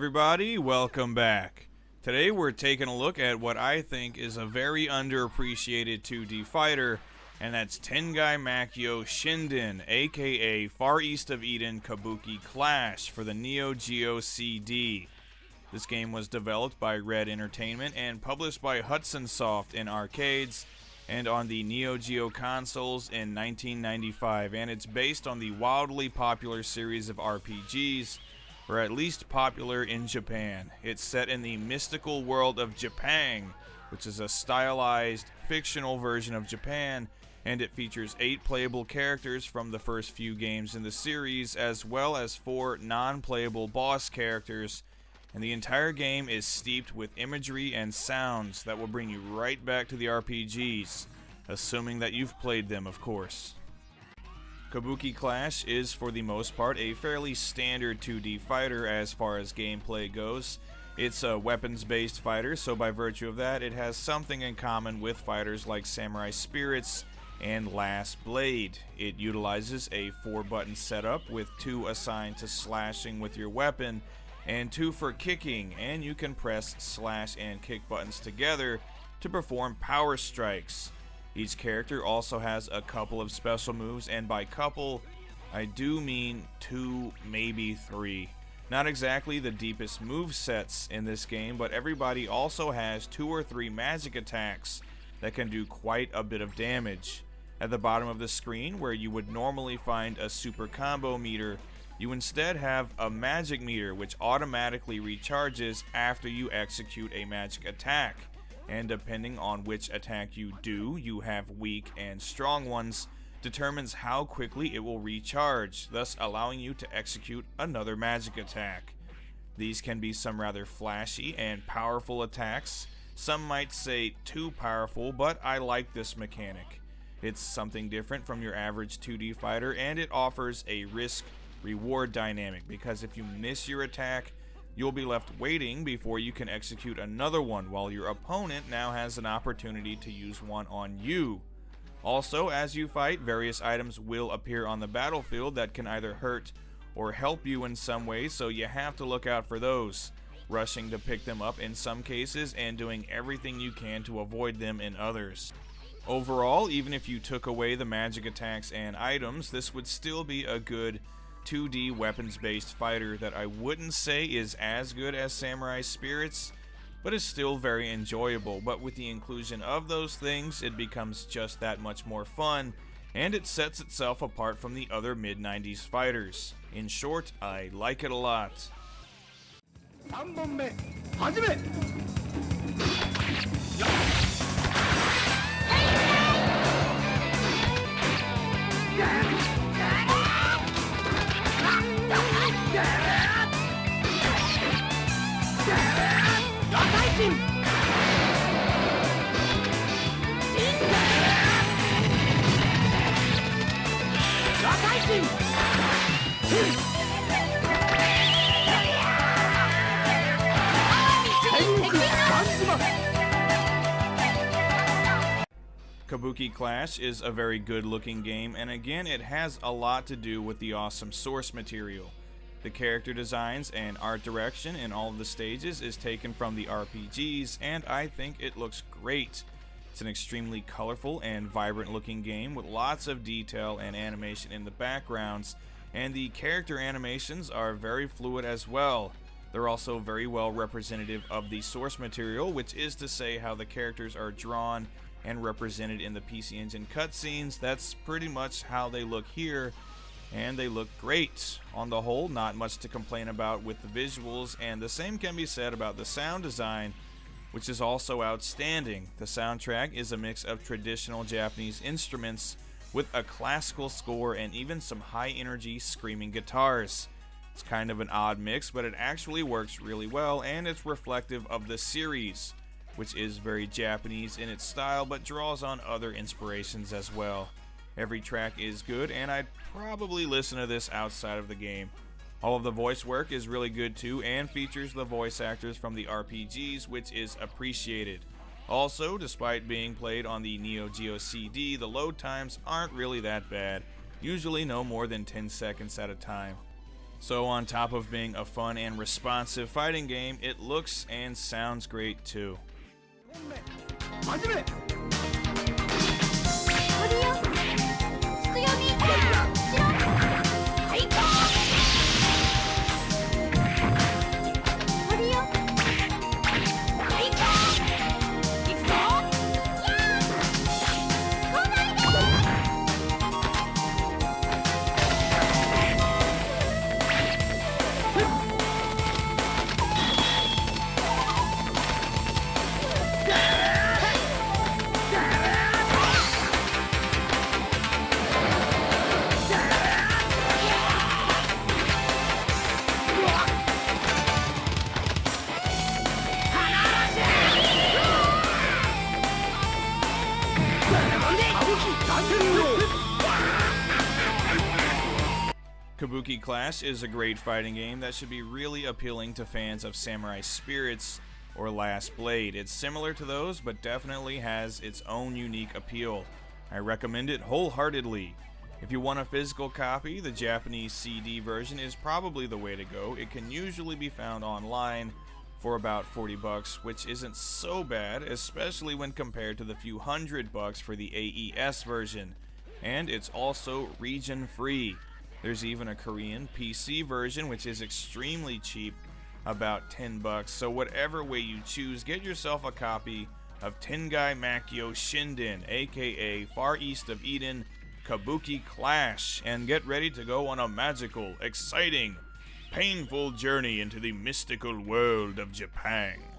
everybody, welcome back. Today we're taking a look at what I think is a very underappreciated 2D fighter, and that's Tengai Makyo Shinden, aka Far East of Eden Kabuki Klash for the Neo Geo CD. This game was developed by Red Entertainment and published by Hudson Soft in arcades and on the Neo Geo consoles in 1995, and it's based on the wildly popular series of RPGs, or at least popular in Japan. It's set in the mystical world of Japan, which is a stylized, fictional version of Japan, and it features 8 playable characters from the first few games in the series, as well as 4 non-playable boss characters, and the entire game is steeped with imagery and sounds that will bring you right back to the RPGs, assuming that you've played them, of course. Kabuki Klash is, for the most part, a fairly standard 2D fighter as far as gameplay goes. It's a weapons-based fighter, so by virtue of that, it has something in common with fighters like Samurai Spirits and Last Blade. It utilizes a 4-button setup with 2 assigned to slashing with your weapon and 2 for kicking, and you can press slash and kick buttons together to perform power strikes. Each character also has a couple of special moves, and by couple, I do mean 2, maybe 3. Not exactly the deepest move sets in this game, but everybody also has 2 or 3 magic attacks that can do quite a bit of damage. At the bottom of the screen, where you would normally find a super combo meter, you instead have a magic meter which automatically recharges after you execute a magic attack. And depending on which attack you do, you have weak and strong ones, determines how quickly it will recharge, thus allowing you to execute another magic attack. These can be some rather flashy and powerful attacks. Some might say too powerful, but I like this mechanic. It's something different from your average 2D fighter, and it offers a risk-reward dynamic, because if you miss your attack, you'll be left waiting before you can execute another one, while your opponent now has an opportunity to use one on you. Also, as you fight, various items will appear on the battlefield that can either hurt or help you in some way, so you have to look out for those, rushing to pick them up in some cases and doing everything you can to avoid them in others. Overall, even if you took away the magic attacks and items, this would still be a good 2D weapons-based fighter that I wouldn't say is as good as Samurai Spirits, but is still very enjoyable. But with the inclusion of those things, it becomes just that much more fun, and it sets itself apart from the other mid-90s fighters. In short, I like it a lot. 3本目始め Kabuki Klash is a very good looking game, and again it has a lot to do with the awesome source material. The character designs and art direction in all of the stages is taken from the RPGs, and I think it looks great. It's an extremely colorful and vibrant looking game with lots of detail and animation in the backgrounds, and the character animations are very fluid as well. They're also very well representative of the source material, which is to say how the characters are drawn and represented in the PC Engine cutscenes. That's pretty much how they look here, and they look great. On the whole, not much to complain about with the visuals, and the same can be said about the sound design, which is also outstanding. The soundtrack is a mix of traditional Japanese instruments with a classical score and even some high-energy screaming guitars. It's kind of an odd mix, but it actually works really well, and it's reflective of the series, which is very Japanese in its style, but draws on other inspirations as well. Every track is good, and I'd probably listen to this outside of the game. All of the voice work is really good too, and features the voice actors from the RPGs, which is appreciated. Also, despite being played on the Neo Geo CD, the load times aren't really that bad, usually no more than 10 seconds at a time. So on top of being a fun and responsive fighting game, it looks and sounds great too. 始め Kabuki Klash is a great fighting game that should be really appealing to fans of Samurai Spirits or Last Blade. It's similar to those, but definitely has its own unique appeal. I recommend it wholeheartedly. If you want a physical copy, the Japanese CD version is probably the way to go. It can usually be found online for about $40, which isn't so bad, especially when compared to the few $100 for the AES version. And it's also region free. There's even a Korean PC version, which is extremely cheap, about $10. So whatever way you choose, get yourself a copy of Tengai Makyo Shinden, aka Far East of Eden, Kabuki Klash, and get ready to go on a magical, exciting, painful journey into the mystical world of Japan.